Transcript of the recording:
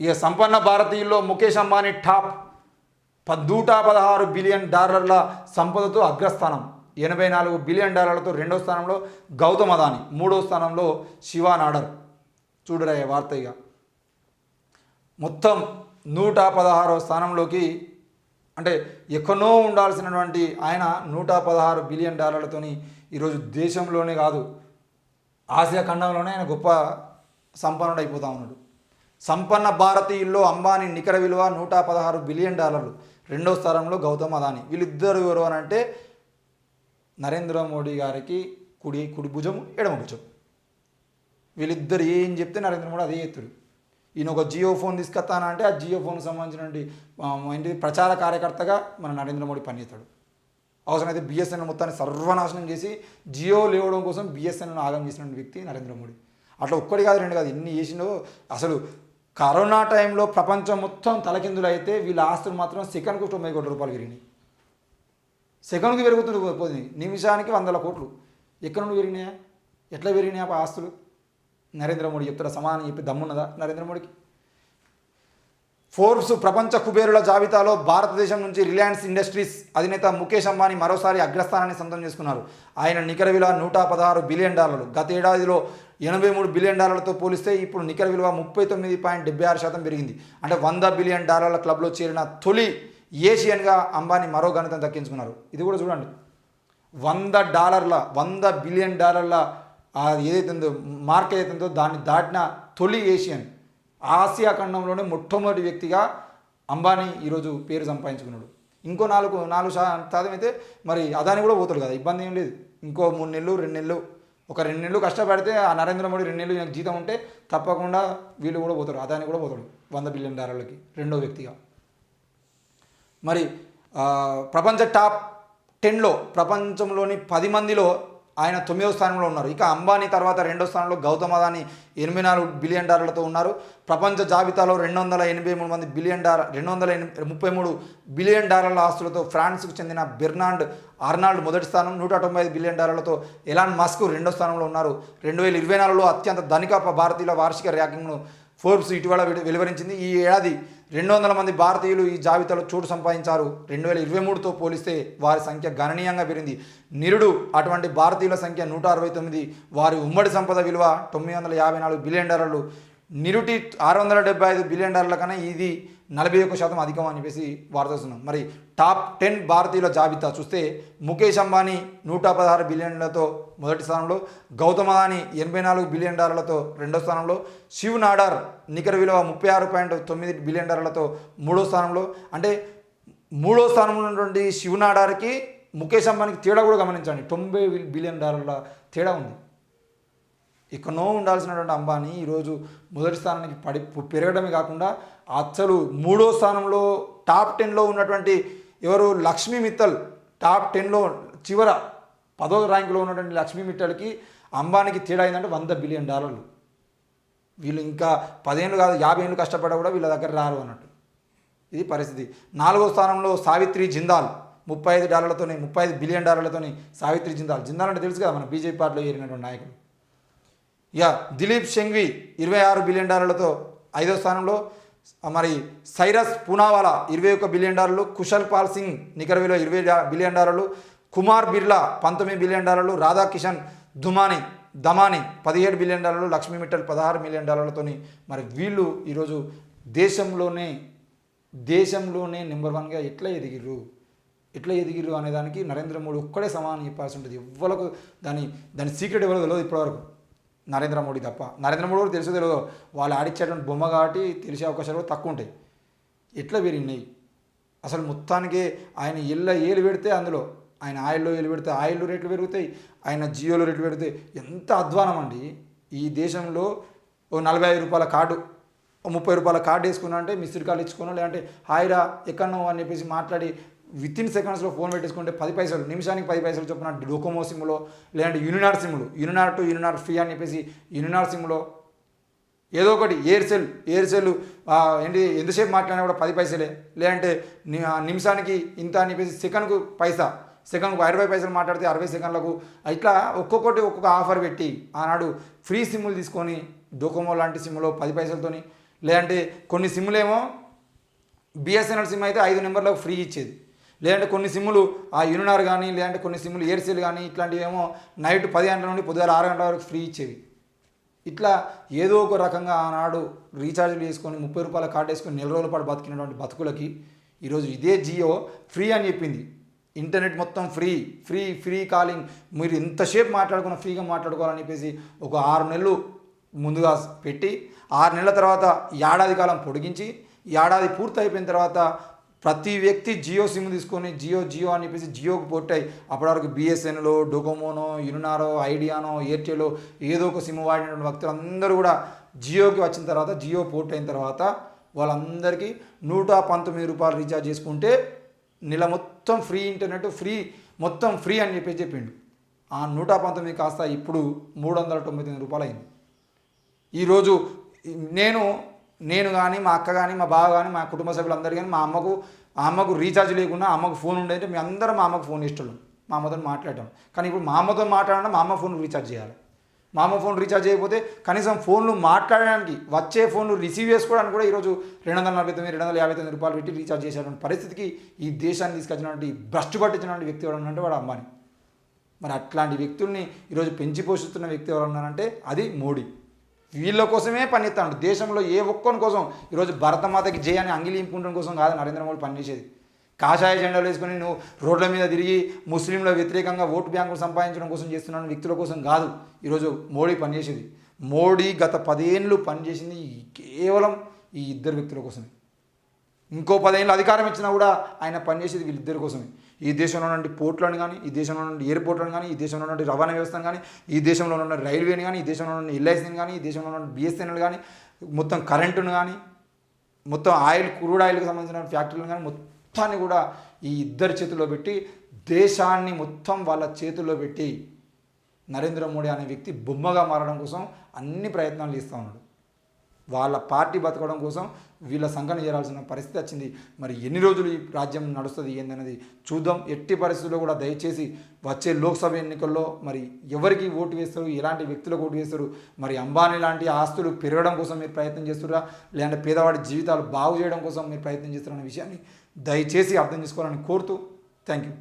ఇక సంపన్న భారతీయుల్లో Mukesh Ambani top $116 billion సంపదతో అగ్రస్థానం. $84 బిలియన్ రెండో స్థానంలో గౌతమ్ అదానీ, మూడో స్థానంలో శివా నాడర్. చూడరా వార్త. ఇక మొత్తం 116వ స్థానంలోకి, అంటే ఎక్కడో ఉండాల్సినటువంటి ఆయన $116 బిలియన్ ఈరోజు దేశంలోనే కాదు ఆసియా ఖండంలోనే ఆయన గొప్ప సంపన్నుడు అయిపోతా ఉన్నాడు. సంపన్న భారతీయుల్లో అంబానీ నికర విలువ $116 బిలియన్, రెండో స్థానంలో గౌతమ్ అదానీ. వీళ్ళిద్దరు ఎవరు అని అంటే నరేంద్ర మోడీ గారికి కుడి భుజం, ఎడమ భుజం. వీళ్ళిద్దరు ఏం చెప్తే నరేంద్ర మోడీ అదే ఎత్తుడు. ఈయన ఒక జియో ఫోన్ తీసుకొస్తానా అంటే ఆ జియో ఫోన్కి సంబంధించినటువంటి ఏంటి ప్రచార కార్యకర్తగా మన నరేంద్ర మోడీ పనిచేస్తాడు. అవసరమైతే బిఎస్ఎన్ఎల్ మొత్తాన్ని సర్వనాశనం చేసి జియో లేవడం కోసం బిఎస్ఎన్ఎల్ ఆగం చేసిన వ్యక్తి నరేంద్ర మోడీ. అట్లా ఒక్కటి కాదు రెండు కాదు, ఎన్ని చేసిండో. అసలు కరోనా టైంలో ప్రపంచం మొత్తం తలకిందులు అయితే వీళ్ళ ఆస్తులు మాత్రం సెకండ్కు $90 కోట్ల పెరిగినాయి. సెకండ్కి పెరుగుతుంది పోతుంది, నిమిషానికి 100 కోట్లు. ఎక్కడ నుండి పెరిగినాయా, ఎట్లా పెరిగినాయా ఆస్తులు? నరేంద్ర మోడీ చెప్తారా సమానం చెప్పి దమ్మున్నదా నరేంద్ర మోడీకి? ఫోర్బ్స్ ప్రపంచ కుబేరుల జాబితాలో భారతదేశం నుంచి రిలయన్స్ ఇండస్ట్రీస్ అధినేత ముఖేష్ అంబానీ మరోసారి అగ్రస్థానాన్ని సొంతం చేసుకున్నారు. ఆయన నికర విలువ $116 బిలియన్. గత ఏడాదిలో $83 బిలియన్ పోలిస్తే ఇప్పుడు నికర విలువ 39.76% పెరిగింది. అంటే $100 బిలియన్ క్లబ్లో చేరిన తొలి ఏషియన్గా అంబానీ మరో ఘనతను దక్కించుకున్నారు. ఇది కూడా చూడండి, $100 బిలియన్ ఏదైతే ఉందో మార్క్ ఏదైతుందో దాన్ని దాటిన తొలి ఏషియన్, ఆసియా ఖండంలోనే మొట్టమొదటి వ్యక్తిగా అంబానీ ఈరోజు పేరు సంపాదించుకున్నాడు. ఇంకో 4% అయితే మరి అదాని కూడా పోతాడు కదా, ఇబ్బంది ఏం లేదు. ఇంకో 3 నెలలు 2 నెలలు, ఒక 2 నెలలు కష్టపడితే ఆ నరేంద్ర మోడీ 2 నెలలు జీతం ఉంటే తప్పకుండా వీళ్ళు కూడా పోతారు, అదాని కూడా పోతాడు $100 బిలియన్ రెండో వ్యక్తిగా. మరి ప్రపంచ టాప్ 10లో ప్రపంచంలోని 10 మందిలో ఆయన 9వ స్థానంలో ఉన్నారు. ఇక అంబానీ తర్వాత రెండో స్థానంలో గౌతమ్ అదానీ $84 బిలియన్ ఉన్నారు. ప్రపంచ జాబితాలో 283 మంది $233 బిలియన్ ఆస్తులతో ఫ్రాన్స్కు చెందిన బెర్నార్డ్ ఆర్నాల్డ్ మొదటి స్థానం, $195 బిలియన్ ఎలాన్ మస్క్ రెండో స్థానంలో ఉన్నారు. 2024లో అత్యంత ధనిక భారతీయుల వార్షిక ర్యాంకింగ్ను ఫోర్బ్స్ ఇటీవల వెలువరించింది. ఈ ఏడాది 200 మంది భారతీయులు ఈ జాబితాలో చోటు సంపాదించారు. 2023తో పోలిస్తే వారి సంఖ్య గణనీయంగా పెరిగింది. నిరుడు అటువంటి భారతీయుల సంఖ్య 169. వారి ఉమ్మడి సంపద విలువ $954 బిలియన్. నిరుటి $675 బిలియన్ కన్నా ఇది 41% అధికం అని చెప్పేసి వార్త వస్తున్నాం. మరి టాప్ 10 భారతీయుల జాబితా చూస్తే ముఖేష్ అంబానీ $116 బిలియన్లతో మొదటి స్థానంలో, గౌతమ్ అదానీ $84 బిలియన్ రెండో స్థానంలో, శివ్ నాడార్ నికర విలువ $36.9 బిలియన్ మూడో స్థానంలో. అంటే మూడో స్థానంలో ఉన్నటువంటి శివ్ నాడార్కి ముఖేష్ అంబానీకి తేడా కూడా గమనించండి, $90 బిలియన్ తేడా ఉంది. ఎక్కడో ఉండాల్సినటువంటి అంబానీ ఈరోజు మొదటి స్థానానికి పెరగడమే కాకుండా అసలు మూడో స్థానంలో టాప్ 10లో ఉన్నటువంటి ఎవరు లక్ష్మీ మిత్తల్, టాప్ 10లో చివర 10వ ర్యాంకులో ఉన్నటువంటి లక్ష్మీ మిత్తల్కి అంబానీకి తేడా అయిందంటే $100 బిలియన్. వీళ్ళు ఇంకా 10 ఏళ్ళు కాదు 50 ఏళ్ళు కష్టపడ్డా కూడా వీళ్ళ దగ్గర రారు అన్నట్టు ఇది పరిస్థితి. 4వ స్థానంలో సావిత్రి జిందాల్ $35 బిలియన్ సావిత్రి జిందాల్ అంటే తెలుసు కదా, మన బీజేపీ పార్టీలో చేరినటువంటి నాయకులు. ఇక దిలీప్ షెంగ్వి $26 బిలియన్ 5వ స్థానంలో. మరి సైరస్ పూనావాలా $21 బిలియన్, కుశల్ పాల్ సింగ్ నికర విలువ $20 billion, Kumar Birla $19 billion, Radhakishan Damani $17 billion, Lakshmi Mittal $16 million మరి వీళ్ళు ఈరోజు దేశంలోనే నెంబర్ 1గా ఎట్లా ఎదిగిర్రు అనేదానికి నరేంద్ర మోడీ ఒక్కడే సమానం చెప్పాల్సి ఉంటుంది. ఎవ్వరకు దాని సీక్రెట్ ఎవరో తెలియదు ఇప్పటివరకు, నరేంద్ర మోడీ తప్ప. నరేంద్ర మోడీ కూడా తెలుసు తెలియదు, వాళ్ళు ఆడిచ్చేటువంటి బొమ్మ కాబట్టి తెలిసే అవకాశాలు కూడా తక్కువ ఉంటాయి. ఎట్లా పెరిగినాయి అసలు మొత్తానికి? ఆయన ఏలు పెడితే అందులో ఆయన ఆయిల్లో ఏలు పెడితే ఆయిల్ రేట్లు పెరుగుతాయి, ఆయన జియోలో రేట్లు పెరుగుతాయి. ఎంత అధ్వానం అండి ఈ దేశంలో. ఓ ₹45 కార్డు, ఓ ₹30 కార్డు వేసుకున్నా అంటే మిస్డ్ కాల్ ఇచ్చుకున్నా, లేదంటే హాయిరా ఎక్కడో అని చెప్పేసి మాట్లాడి వితిన్ సెకండ్స్లో ఫోన్ పెట్టేసుకుంటే 10 పైసలు, నిమిషానికి 10 పైసలు చొప్పున డోకోమో సిమ్లో, లేదంటే యూనినార్ టు యూనినార్ ఫ్రీ అని చెప్పేసి యూనినార్ సిమ్లో ఏదో ఒకటి ఎయిర్సెల్ ఏంటి ఎంతసేపు మాట్లాడినా కూడా 10 పైసలే, లేదంటే నిమిషానికి ఇంత అని చెప్పేసి సెకండ్కు సెకండ్కు 60 పైసలు మాట్లాడితే 60 సెకండ్లకు ఇట్లా ఒక్కొక్క ఆఫర్ పెట్టి ఆనాడు ఫ్రీ సిమ్ములు తీసుకొని డోకోమో లాంటి సిమ్లో 10 పైసలతోని లేదంటే కొన్ని సిమ్ములేమో బిఎస్ఎన్ఎల్ సిమ్ అయితే 5 నెంబర్లకు ఫ్రీ ఇచ్చేది, లేదంటే కొన్ని సిమ్ములు ఆ యూనినార్ కానీ లేదంటే కొన్ని సిమ్ములు ఎయిర్సెల్ కానీ ఇట్లాంటివి ఏమో నైట్ 10 గంటల నుండి పొద్దుగాల 6 గంటల వరకు ఫ్రీ ఇచ్చేవి. ఇట్లా ఏదో ఒక రకంగా ఆనాడు రీఛార్జ్లు చేసుకొని 30 రూపాయల కార్డు వేసుకొని నెల రోజుల పాటు బతికినటువంటి బతుకులకి ఈరోజు ఇదే జియో ఫ్రీ అని చెప్పింది. ఇంటర్నెట్ మొత్తం ఫ్రీ ఫ్రీ ఫ్రీ కాలింగ్, మీరు ఎంతసేపు మాట్లాడుకున్న ఫ్రీగా మాట్లాడుకోవాలని చెప్పేసి ఒక 6 నెలలు ముందుగా పెట్టి 6 నెలల తర్వాత ఏడాది కాలం పొడిగించి ఏడాది పూర్తి అయిపోయిన తర్వాత ప్రతి వ్యక్తి జియో సిమ్ తీసుకొని జియో జియో అని చెప్పేసి జియోకి పోర్టాయి. అప్పటి వరకు బిఎస్ఎన్ఎల్, డొకోమోనో, యూనినారో, ఐడియానో, ఎయిర్టెలో ఏదో ఒక సిమ్ వాడినటువంటి వ్యక్తులు అందరూ కూడా జియోకి వచ్చిన తర్వాత జియో పోర్ట్ అయిన తర్వాత వాళ్ళందరికీ 119 రూపాయలు రీఛార్జ్ చేసుకుంటే నెల మొత్తం ఫ్రీ ఇంటర్నెట్ ఫ్రీ మొత్తం ఫ్రీ అని చెప్పేసి చెప్పిండు. ఆ 119 కాస్త ఇప్పుడు 399 రూపాయలు అయింది. ఈరోజు నేను కానీ మా అక్క కానీ మా బావ కానీ మా కుటుంబ సభ్యులందరూ కానీ మా అమ్మకు రీఛార్జ్ లేకుండా అమ్మకు ఫోన్ ఉండేది, మేము అందరం మా అమ్మకు ఫోన్ ఇష్టం, మా అమ్మతో మాట్లాడటం. కానీ ఇప్పుడు మా అమ్మతో మాట్లాడినా మా అమ్మ ఫోన్ రీఛార్జ్ చేయాలి. మా అమ్మ ఫోన్ రీఛార్జ్ చేయకపోతే కనీసం ఫోన్లు మాట్లాడడానికి వచ్చే ఫోన్లు రిసీవ్ చేసుకోవడానికి కూడా ఈరోజు 249 259 రూపాయలు పెట్టి రీఛార్జ్ చేసేటువంటి పరిస్థితికి ఈ దేశాన్ని తీసుకొచ్చినటువంటి భ్రష్టు పట్టించినటువంటి వ్యక్తి ఎవరు అంటే వాడు అంబానీ. మరి అట్లాంటి వ్యక్తుల్ని ఈరోజు పెంచి పోషిస్తున్న వ్యక్తి ఎవరు ఉన్నారంటే అది మోడీ. వీళ్ళ కోసమే పనిచేస్తాడు. దేశంలో ఏ ఒక్కరి కోసం ఈరోజు భరతమాతకి జయ అని అంగిలింపుకోవడం కోసం కాదు నరేంద్ర మోడీ పనిచేసేది. కాషాయ జెండాలు వేసుకొని నువ్వు రోడ్ల మీద తిరిగి ముస్లింల వ్యతిరేకంగా ఓటు బ్యాంకులు సంపాదించడం కోసం చేస్తున్న వ్యక్తుల కోసం కాదు ఈరోజు మోడీ పనిచేసేది. మోడీ గత 10 ఏళ్ళు పనిచేసింది కేవలం ఈ ఇద్దరు వ్యక్తుల కోసమే. ఇంకో 10 ఏళ్ళు అధికారం ఇచ్చినా కూడా ఆయన పనిచేసేది వీళ్ళిద్దరి కోసమే. ఈ దేశంలో నుండి పోర్ట్లను కానీ, ఈ దేశంలో నుండి ఎయిర్పోర్ట్లను కానీ, ఈ దేశంలో నుండి రవాణా వ్యవస్థను కానీ, ఈ దేశంలో ఉన్న రైల్వేని కానీ, ఈ దేశంలో నుండి ఎల్ఐసిని కానీ, ఈ దేశంలో నుండి బిఎస్ఎన్ఎల్ కానీ, మొత్తం కరెంటును కానీ, మొత్తం క్రూడ్ ఆయిల్కి సంబంధించిన ఫ్యాక్టరీలను కానీ మొత్తాన్ని కూడా ఈ ఇద్దరి చేతుల్లో పెట్టి దేశాన్ని మొత్తం వాళ్ళ చేతుల్లో పెట్టి నరేంద్ర మోడీ అనే వ్యక్తి బొమ్మగా మారడం కోసం అన్ని ప్రయత్నాలు చేస్తూ ఉన్నాడు. వాళ్ళ పార్టీ బతకడం కోసం వీళ్ళ సంఘటన చేయాల్సిన పరిస్థితి వచ్చింది. మరి ఎన్ని రోజులు ఈ రాజ్యం నడుస్తుంది ఏందనేది చూద్దాం. ఎట్టి పరిస్థితుల్లో కూడా దయచేసి వచ్చే లోక్సభ ఎన్నికల్లో మరి ఎవరికి ఓటు వేస్తారు, ఎలాంటి వ్యక్తులకు ఓటు వేస్తారు, మరి అంబానీ లాంటి ఆస్తులు పెరగడం కోసం మీరు ప్రయత్నం చేస్తున్నారా, లేదంటే పేదవాడి జీవితాలు బాగు చేయడం కోసం మీరు ప్రయత్నం చేస్తారన్న విషయాన్ని దయచేసి అర్థం చేసుకోవాలని కోరుతూ థ్యాంక్ యూ.